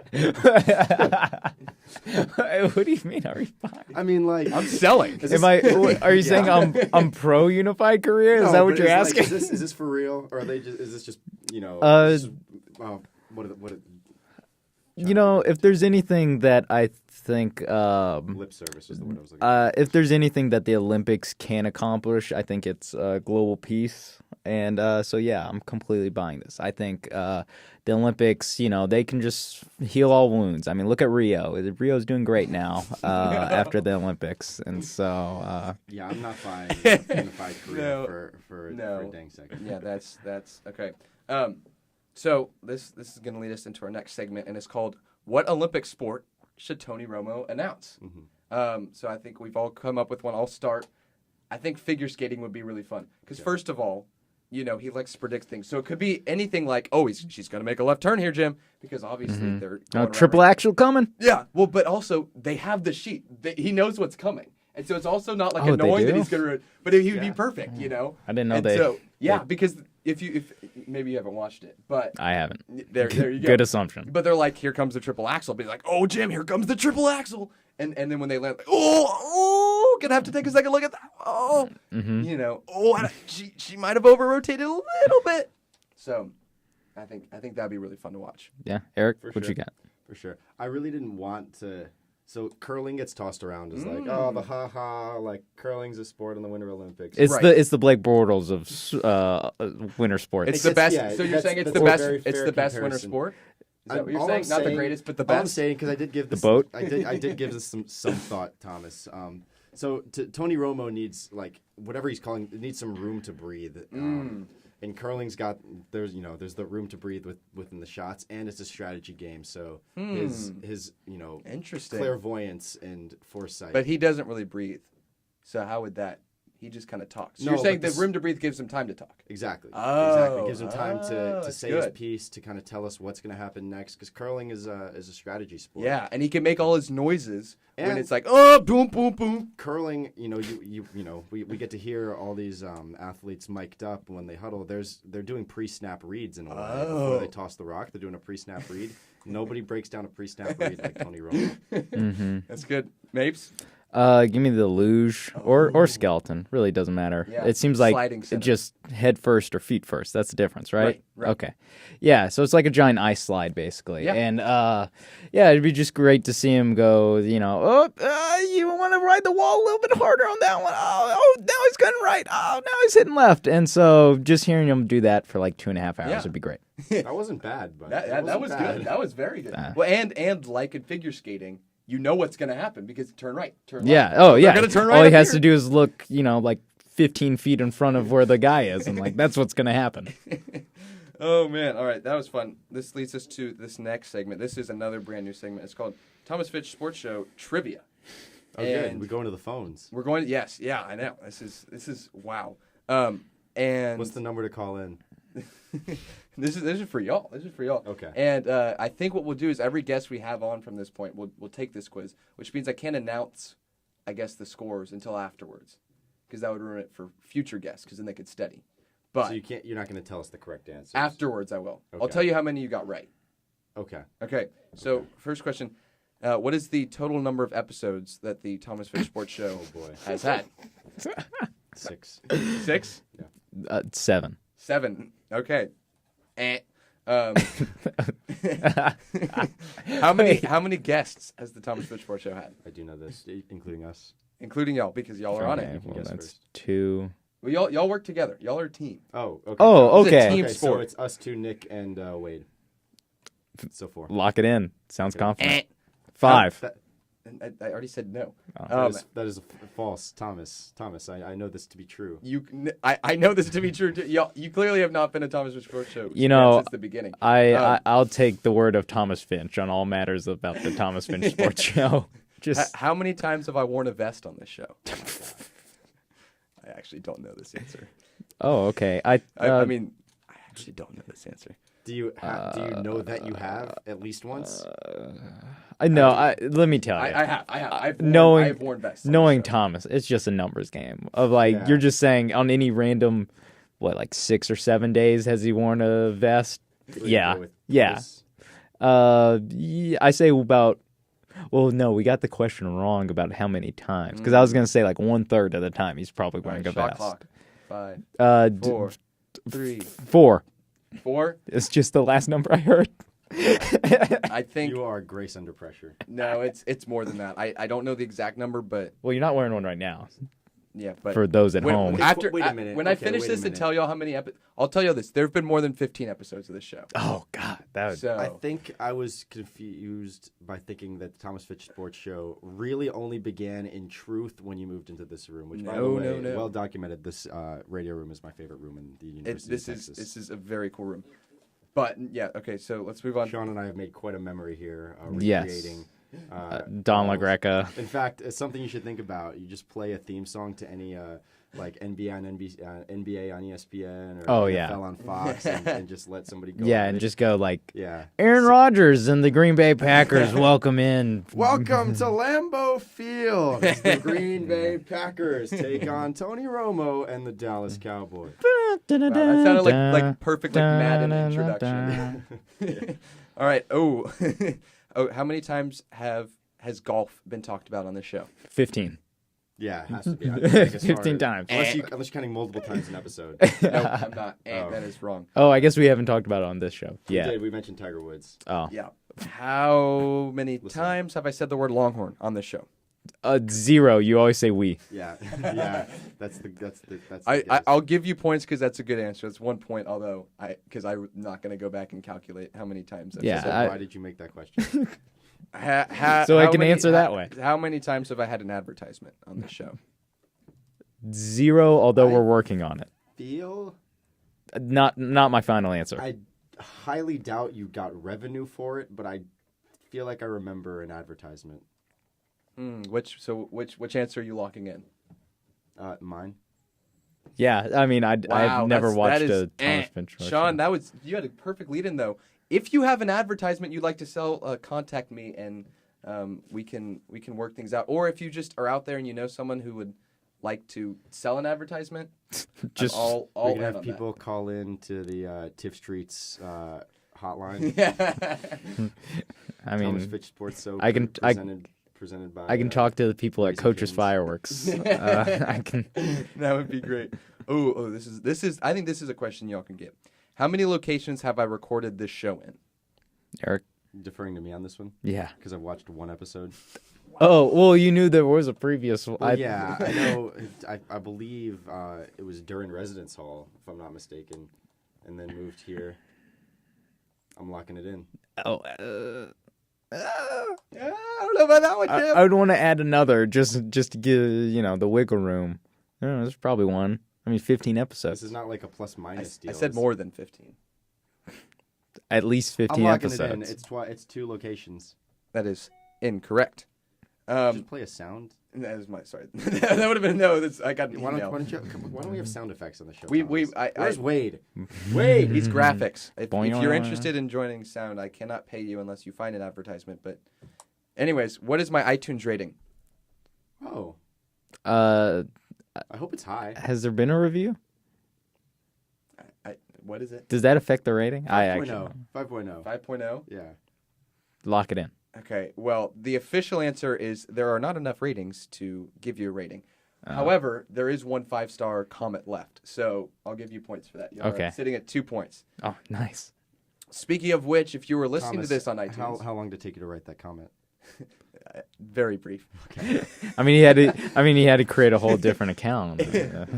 do you mean? Are we fine? I mean, like, I'm selling. Are you saying I'm pro unified Korea? Is that what you're asking? Is this for real, or are they just? Is this just If there's anything that I think lip service is the word I was looking for. if there's anything that the Olympics can accomplish, I think it's global peace. And so, yeah, I'm completely buying this. I think the Olympics, they can just heal all wounds. I mean, look at Rio. Rio's doing great now after the Olympics. And so... yeah, I'm not buying unified Korea for a dang second. Yeah, that's okay. So this is going to lead us into our next segment, and it's called "What Olympic Sport Should Tony Romo Announce?" So I think we've all come up with one. I'll start. I think figure skating would be really fun because first of all, he likes to predict things. So it could be anything like, oh, she's going to make a left turn here, Jim, because obviously they're going triple around. axel coming? Yeah, well, but also they have the sheet. He knows what's coming. And so it's also not like Oh, they annoying that do? he's going to, but he would be perfect, I didn't know and they... so, yeah, because if maybe you haven't watched it, but I haven't. there you go. Good assumption. But they're like, here comes the triple axle. Be like, oh, Jim, here comes the triple axle. And then when they land, like, oh, gonna have to take a second look at that. Oh, Mm-hmm. she might have over-rotated a little bit. So, I think that'd be really fun to watch. Yeah, Eric, For what sure. you got? For sure. I really didn't want to. So curling gets tossed around as like, oh, the like curling's a sport in the Winter Olympics. It's Right. the Blake Bortles of winter sports. It's the best. So you're saying it's the best. very It's fair the best winter comparison. sport. Is that what you're All saying? I'm Not the saying- greatest, but the All I'm best. saying, because I did give this boat? I did give this some thought, Thomas. So Tony Romo needs whatever he's calling. It needs some room to breathe. And curling's got there's the room to breathe within the shots, and it's a strategy game. So his Interesting. clairvoyance and foresight. But he doesn't really breathe. So how would that? He just kind of talks. So No, you're saying but the room to breathe gives him time to talk. Exactly. Oh, Exactly. It gives him time to that's say his good. piece, to kind of tell us what's going to happen next. Because curling is a strategy sport. Yeah, and he can make all his noises when And- it's like, oh, boom, boom, boom. Curling, we get to hear all these athletes mic'd up when they huddle. They're doing pre-snap reads in a way before they toss the rock. They're doing a pre-snap read. Nobody breaks down a pre-snap read like Tony Romo. Mm-hmm. That's good. Mapes? Give me the luge or skeleton. Really doesn't matter. Yeah, It seems like sliding center. just head first or feet first. That's the difference, right? Right. Okay. Yeah, so it's like a giant ice slide, basically. Yeah. And, it'd be just great to see him go, you want to ride the wall a little bit harder on that one. Oh, now he's cutting right. Oh, now he's hitting left. And so just hearing him do that for like 2.5 hours Yeah. would be great. That wasn't bad, but That was wasn't bad. good. That was very good. Well, and like in figure skating, you know what's going to happen because turn right, turn left. Yeah. Oh, yeah. They're gonna turn right All he up has here. to do is look, like 15 feet in front of where the guy is. And like, that's what's going to happen. Oh, man. All right. That was fun. This leads us to this next segment. This is another brand new segment. It's called Thomas Fitch Sports Show Trivia. Oh, good. And We go into the phones. We're going. Yes. Yeah. I know. This is wow. And What's the number to call in? this is for y'all. This is for y'all. Okay. And I think what we'll do is every guest we have on from this point, we'll take this quiz, which means I can't announce, I guess, the scores until afterwards, because that would ruin it for future guests, because then they could study. But So you're not going to tell us the correct answer. afterwards, I will. I'll Okay. tell you how many you got right. Okay. Okay. So first question. What is the total number of episodes that the Thomas Fitch Sports Show Oh boy. has had? 6. 6? 7. 7. Okay. How many guests has the Thomas Fitch Sports Show had, I do know this, including us. including y'all, because y'all are on Okay, it? well, guess that's first. 2. Well, y'all work together. Y'all are a team. Oh, okay. Oh, It's a okay. team Okay, so sport. it's us two, Nick and Wade. So 4. Lock it in. Sounds Okay. confident. 5. That, And I already said no. that is false, Thomas. Thomas, I know this to be true. I know this to be true. Too. Y'all, you clearly have not been a Thomas Fitch Sports Show since the beginning. I'll take the word of Thomas Finch on all matters about the Thomas Finch Sports Show. Just How many times have I worn a vest on this show? I actually don't know this answer. okay. I mean, I actually don't know this answer. Do you know that you have at least once? I know. Let me tell you. I have. I've worn vests. on Knowing the show. Thomas, it's just a numbers game of like Yeah. you're just saying on any random, 6 or 7 days has he worn a vest? What do you Yeah, go with yeah. this? I say about. Well, no, we got the question wrong about how many times because I was gonna say like 1/3 of the time he's probably All right, wearing a shot vest. clock. 5, Uh, 4, 3, 4. 4. It's just the last number I heard. I think You are grace under pressure. no. It's more than that. I don't know the exact number, but Well, you're not wearing one right now. yeah. But For those at when, home. after Wait a minute. when I Okay, finish wait a this and minute. tell y'all how many I'll tell y'all this. There have been more than 15 episodes of this show. Oh God, that would. So I think I was confused by thinking that the Thomas Fitch Sports Show really only began in truth when you moved into this room, which, by the No, way, no. well documented. This radio room is my favorite room in the University of Texas. This is a very cool room. But yeah, okay. So let's move on. Sean and I have made quite a memory here, Yes. recreating. Don balls. LaGreca. In fact, it's something you should think about. You just play a theme song to any NBA on NBA on ESPN or Oh, NFL yeah. on Fox, and just let somebody go. Yeah, at and it. just go like yeah. Aaron Rodgers and the Green Bay Packers welcome in. Welcome to Lambeau Field. The Green Bay Packers take on Tony Romo and the Dallas Cowboys. Wow, that sounded like perfect Madden introduction. All right. Oh, how many times has golf been talked about on this show? 15. Yeah, it has to be. I think it's 15 hard. times. Unless you're counting multiple times an episode. No, I'm not. Oh. That is wrong. Oh, I guess we haven't talked about it on this show. Yeah. We mentioned Tiger Woods. Oh. Yeah. How many Listen. times have I said the word Longhorn on this show? 0. You always say we. Yeah, yeah. That's the guess. I'll give you points because that's a good answer. It's 1 point, although because I'm not going to go back and calculate how many times. I've Yeah, said why did you make that question? So I can answer that way. How many times have I had an advertisement on the show? 0, although we're working on it. Feel Not my final answer. I highly doubt you got revenue for it, but I feel like I remember an advertisement. Which answer are you locking in? Mine. Yeah, I mean, I've never watched that is, a Thomas Finch show. Sean, you had a perfect lead in though. If you have an advertisement you'd like to sell, contact me and we can work things out. Or if you just are out there and you know someone who would like to sell an advertisement, Just all We in can have on people call in to the Tiff Streets hotline. that. I Thomas mean, Fitch Sports Soap. I can- presented by. I can talk to the people at Raising Coach's Cane's. Fireworks. I can. That would be great. Oh, this is. I think this is a question y'all can get. How many locations have I recorded this show in? Eric. Deferring to me on this one Yeah. because I've watched one episode. Oh, well, you knew there was a previous one. Well, yeah, I know. I believe it was during residence hall, if I'm not mistaken, and then moved here. I'm locking it in. Oh, Yeah, I don't know about that one, Jim. I would want to add another just to give the wiggle room. I don't know, there's probably one. I mean, 15 episodes. This is not like a plus minus deal. I said more than 15. At least 15 I'm locking episodes. it in. It's 2 locations. That is incorrect. Just play a sound. That is my sorry. That would have been no. I got an Why email. don't we have sound effects on the show? Where's Wade? Wade? He's graphics. If Boing. you're interested in joining sound, I cannot pay you unless you find an advertisement. But, anyways, what is my iTunes rating? Oh, Uh, I hope it's high. has there been a review? What is it? Does that affect the rating? 5.0. 5.0. 5.0. Yeah. Lock it in. Okay. Well, the official answer is there are not enough ratings to give you a rating. However, there is one 5-star comment left, so I'll give you points for that. You're Okay. sitting at 2 points. Oh, nice. Speaking of which, if you were listening Thomas, to this on iTunes, how long did it take you to write that comment? very brief. I mean, he had to create a whole different account.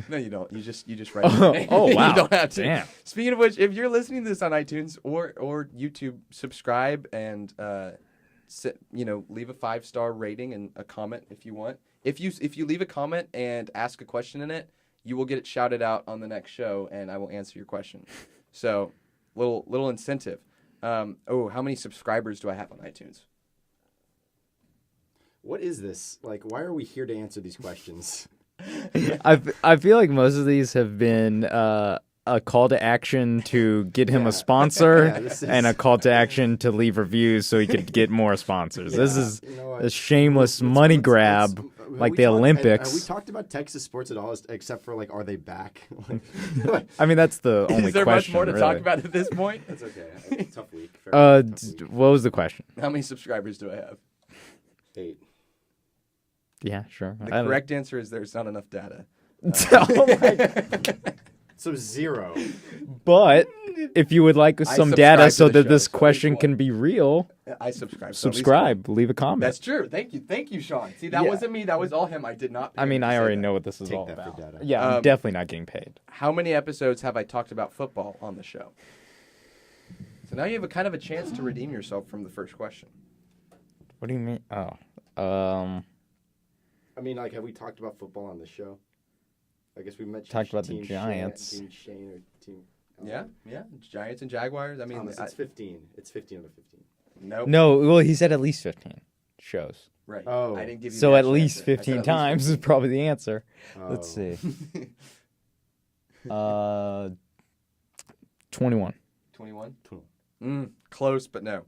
No, you don't. You just write. it. Oh, wow. You don't have to. Damn. Speaking of which, if you're listening to this on iTunes or YouTube, subscribe and leave a 5-star rating and a comment if you want. If you leave a comment and ask a question in it, you will get it shouted out on the next show, and I will answer your question. So, little incentive. How many subscribers do I have on iTunes? What is this? Like, why are we here to answer these questions? I feel like most of these have been a call to action to get him a sponsor Yeah, this is- and a call to action to leave reviews so he could get more sponsors. This is a shameless money grab like the Olympics. Have we talked about Texas sports at all, except for, like, are they back? I mean, that's the only Is there question. much more to really. talk about at this point? That's okay. Tough week. Fair enough, tough week. What was the question? How many subscribers do I have? 8. Yeah, sure. The correct answer is there's not enough data. Oh my God. So 0. But if you would like some subscribe data to so the that show, this so at question least can be real, I subscribe. So at least subscribe, leave a comment. That's true. Thank you, Sean. See, that Yeah. wasn't me. That was all him. I did not. Pay I mean, him to I say already that. know what this is Take all that for about. data. Yeah, I'm definitely not getting paid. How many episodes have I talked about football on the show? So now you have a kind of a chance to redeem yourself from the first question. What do you mean? Oh, I mean, like, have we talked about football on the show? I guess we mentioned Talked about the Team Giants. Team Shane or Team. Yeah. Giants and Jaguars. I mean, Thomas, it's 15. It's 15 out of 15. nope. no. Well, he said at least 15 shows. Right. Oh. I didn't give you So the at actual least answer. I said 15 at least times is probably the answer. Oh. Let's see. 21. 21. 21. Close, but no.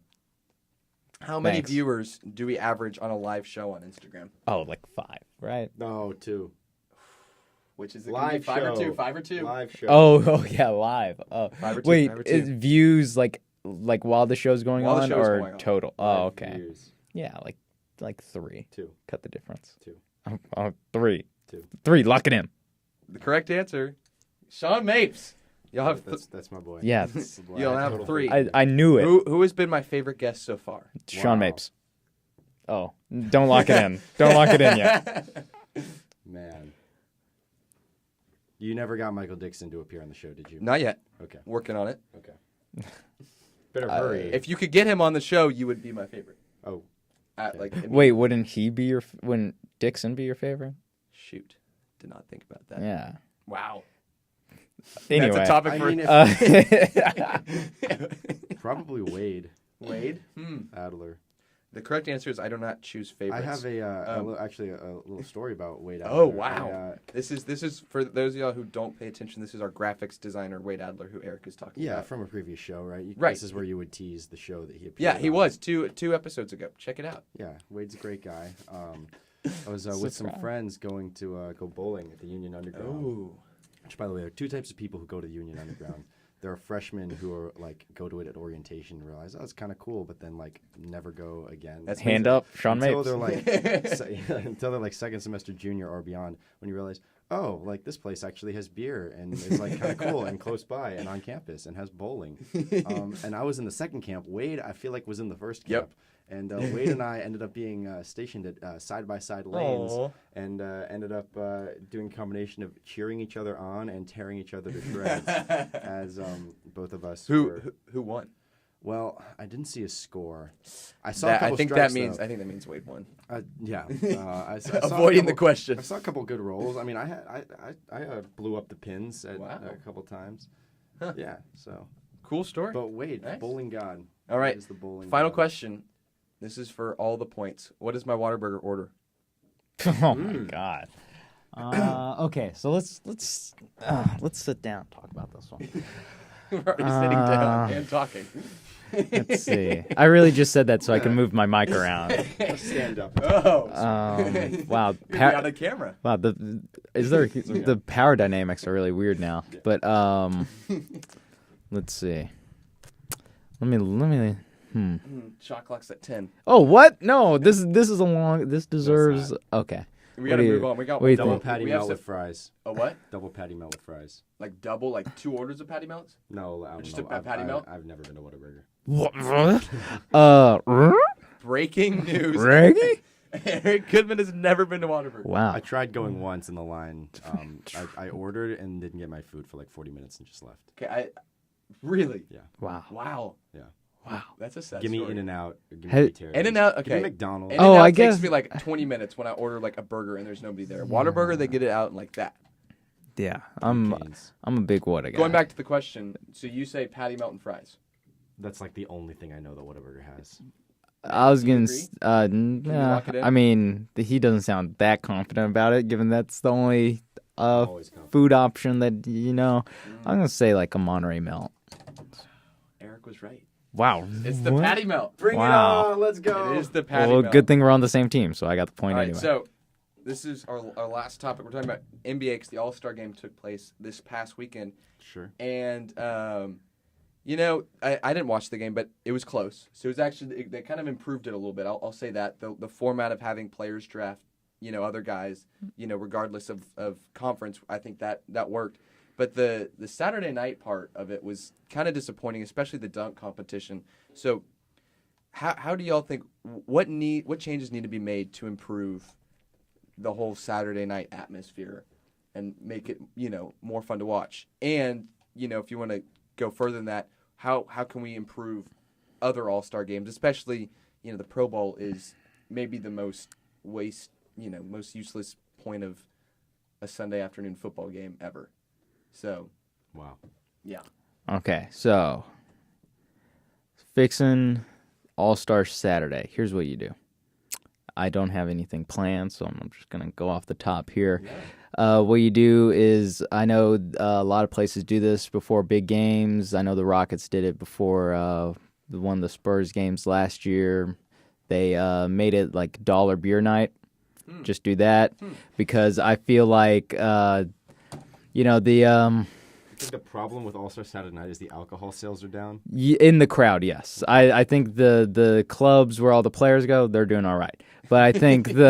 How many Thanks. viewers do we average on a live show on Instagram? Oh, like 5, right? No, 2. Which is it Live five show. or two? 5 or 2? Live show. Oh yeah, live. Oh, 5 or 2? wait, 5 or 2? is views like while the show's going While the on show's or going on. total? Oh, Live okay. views. Yeah, like 3. 2. Cut the difference. 2. 3. 2. 3. Lock it in. The correct answer, Sean Mapes. Y'all have That's my boy. Yeah. That's the boy. You'll I have total 3. faith. I knew it. Who has been my favorite guest so far? Sean Wow. Mapes. Oh, don't lock it in. Don't lock it in yet. Man. You never got Michael Dixon to appear on the show, did you? Not yet. Okay. Working on it. Okay. Better hurry. If you could get him on the show, you would be my favorite. Oh. Wait, wouldn't he be wouldn't Dixon be your favorite? Shoot. Did not think about that. Yeah. Wow. Anyway. That's a topic I for mean, probably Wade Wade. Adler. The correct answer is I do not choose favorites. I have actually a little story about Wade Adler. Oh wow! This is for those of y'all who don't pay attention. This is our graphics designer Wade Adler, who Eric is talking about. Yeah, from a previous show, right? Right. This is where you would tease the show that he appeared Yeah, he on. was two episodes ago. Check it out. Yeah, Wade's a great guy. I was with some friends going to go bowling at the Union Underground. Ooh. Which, by the way, there are 2 types of people who go to the Union Underground. There are freshmen who are go to it at orientation and realize, oh, it's kind of cool, but then never go again. That's Hand up, Sean until Mapes. they're until they're second semester junior or beyond, when you realize, oh, this place actually has beer and is kind of cool and close by and on campus and has bowling. And I was in the second camp. Wade, I feel like, was in the first camp. Yep. And Wade and I ended up being stationed at side-by-side lanes. Aww. And ended up doing a combination of cheering each other on and tearing each other to shreds as both of us were. Who won? Well, I didn't see a score. I saw a couple I think strikes, that means Wade won. yeah. I saw Avoiding the question. I saw a couple good rolls. I mean, I blew up the pins at Wow. a couple times. Huh. Yeah, so. Cool story. But Wade, Nice. bowling god. All right. Is the bowling Final god. question. This is for all the points. What is my Whataburger order? Oh my god. Okay, so let's sit down and talk about this one. We're already sitting down and talking. Let's see. I really just said that so I can move my mic around. Stand up. Oh. Wow. You're out of camera. Wow. The power dynamics are really weird now. But let's see. Let me. Shot clock's at 10. Oh, what? No, this is a long. This deserves. Okay. We gotta move on. We got what do you Double think? patty We have melt to- with fries. A what? Double patty melt with fries. Like double, like 2 orders of patty melts? No, I don't Just know. a patty melt? I've never been to Whataburger. Breaking news. Reggie? Eric Goodman has never been to Whataburger. Wow. I tried going once in the line. I ordered and didn't get my food for 40 minutes and just left. Okay, really? Yeah. Wow. Wow. Yeah. Wow. That's a sad Give me story. In-N-Out. or Give me Hey- Terry's. In-N-Out, Give me okay. McDonald's. In-N-Out I takes guess- me 20 minutes when I order a burger and there's nobody there. Whataburger, they get it out in that. Yeah. I'm a big Whata guy. Going back to the question, so you say patty melt and fries. That's the only thing I know that Whataburger has. I was Do you gonna. agree? lock it in? I mean, he doesn't sound that confident about it, given that's the only Always confident. food option that I'm gonna say a Monterey Melt. Eric was right. Wow. It's the What? patty melt. Bring Wow. it on. Let's go. It is the patty Well, melt. good thing we're on the same team, so I got the point All right, anyway. so this is our last topic. We're talking about NBA because the All-Star game took place this past weekend. Sure. And, I didn't watch the game, but it was close. So it was actually, they kind of improved it a little bit. I'll say that. The format of having players draft, other guys, regardless of conference, I think that worked. But the Saturday night part of it was kind of disappointing, especially the dunk competition. So how do y'all think, what changes need to be made to improve the whole Saturday night atmosphere and make it, more fun to watch? And, if you want to go further than that, how can we improve other All-Star games, especially, the Pro Bowl is maybe the most most useless point of a Sunday afternoon football game ever. So, Wow. yeah. Okay, so fixing All-Star Saturday. Here's what you do. I don't have anything planned, so I'm just going to go off the top here. What you do is, I know a lot of places do this before big games. I know the Rockets did it before one of the Spurs games last year. They made it dollar beer night. Just do that because I feel like, the think the problem with All-Star Saturday Night is the alcohol sales are down? In the crowd, yes. I think the clubs where all the players go, they're doing all right. But I think Maybe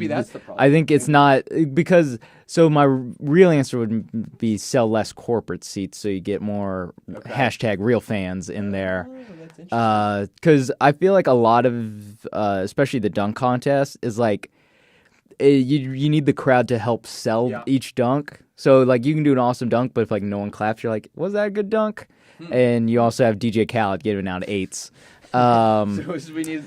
that's the problem. I think it's not because so my real answer would be sell less corporate seats so you get more hashtag real fans in there. Oh, that's interesting. Because I feel like a lot of especially the dunk contest is like you need the crowd to help sell each dunk. So like you can do an awesome dunk, but if like no one claps, you're like, was that a good dunk? And you also have DJ Khaled giving out 8s. So we need.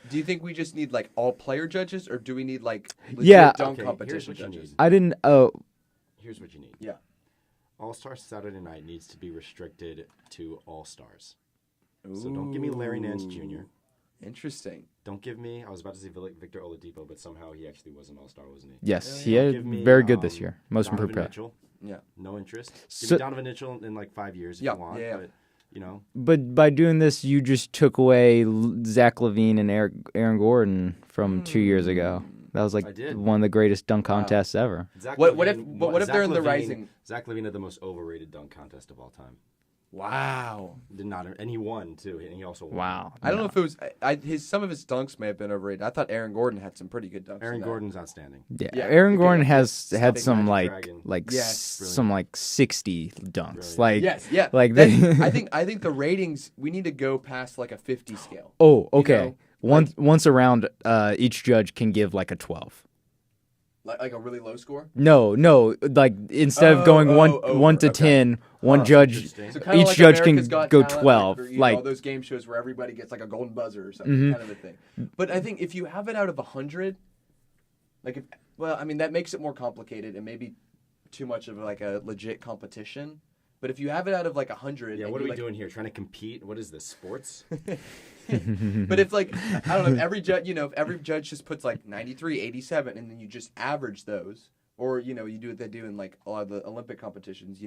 Do you think we just need like all player judges, or do we need like legit dunk competition judges? I didn't. Here's what you need. Yeah. All-Star Saturday Night needs to be restricted to all-stars. So don't give me Larry Nance Jr. Interesting. Don't give me. I was about to say Victor Oladipo, but somehow he actually was an all-star, wasn't he? Yes, he had very good this year. Most improved player. Mitchell. Yeah. No interest. Give me Donovan Mitchell in like 5 years if you want. Yeah. But, you know. But by doing this, you just took away Zach LaVine and Aaron Gordon from 2 years ago. That was like one of the greatest dunk contests ever. What if they're in the rising? Zach LaVine had the most overrated dunk contest of all time. Wow. And he won too. And he also won. Wow. I don't know if it was some of his dunks may have been overrated. I thought Aaron Gordon had some pretty good dunks. Aaron Gordon's outstanding. Yeah, Aaron Gordon has had Big some Magic like Dragon. some like 60 dunks. Brilliant. Like Yes, like I think the ratings we need to go past like a 50 scale. Oh, okay. You know, Once around, each judge can give like a 12. Like a really low score? No. Like instead of going one to 10, one judge, So each like judge America's can Got go Talent, 12. or, Like all those game shows where everybody gets like a golden buzzer or something, kind of a thing. But I think if you have it out of 100, that makes it more complicated and maybe too much of like a legit competition. But if you have it out of like 100, what are we doing here? Trying to compete? What is this? Sports? But if like I don't know, if every judge just puts like 93, 87, and then you just average those, or you do what they do in like a lot of the Olympic competitions,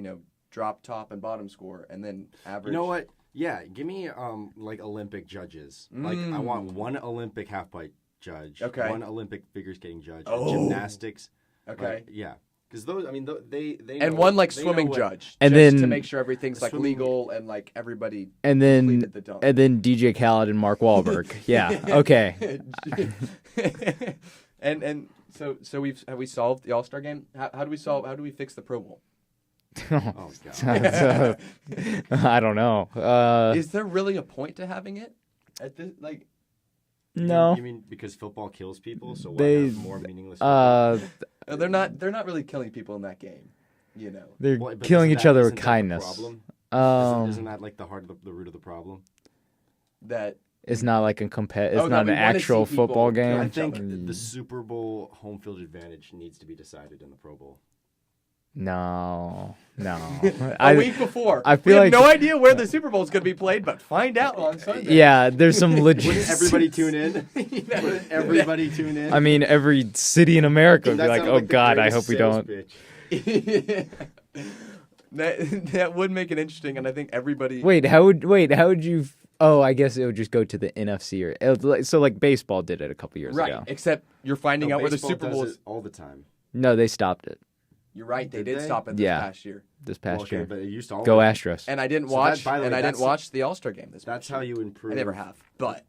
drop top and bottom score, and then average. You know what? Yeah, give me like Olympic judges. Like I want one Olympic half pipe judge, one Olympic figure skating judge, gymnastics. Okay. Yeah. Because those, they and one like swimming judge, and just then to make sure everything's like legal and like everybody. And then completed the dunk. and then DJ Khaled and Mark Wahlberg. Yeah. Okay. and so have we solved the All-Star game? How do we fix the Pro Bowl? Oh God. I don't know. Is there really a point to having it at this like? No. You mean because football kills people, so why They- have more meaningless? Football? They're not really killing people in that game, They're Well, but killing isn't each that- other with isn't that the kindness. problem? Isn't that like the root of the problem? That It's not like a It's that not we an wanna actual see people football kill game. I each think other. the Super Bowl home field advantage needs to be decided in the Pro Bowl. No. a week before. I feel we like- have no idea where the Super Bowl is going to be played, but find out on Sunday. Yeah, there's some legit. Wouldn't everybody tune in? Wouldn't everybody tune in? I mean, every city in America would be That like, sounds "Oh the God, I greatest hope we sales don't." pitch. That would make it interesting, and I think everybody. Wait, how would you? Oh, I guess it would just go to the NFC so like baseball did it a couple years Right, ago. except you're finding out where the Baseball Super does Bowl it is. all the time. No, they stopped it You're right, they Did did they? stop it this Yeah. past year, this past Okay, year. but it used to all Go happen. Astros. and I didn't So watch. by the way, I didn't that's- watch the All-Star game this. That's past how year. you improve. I never have, but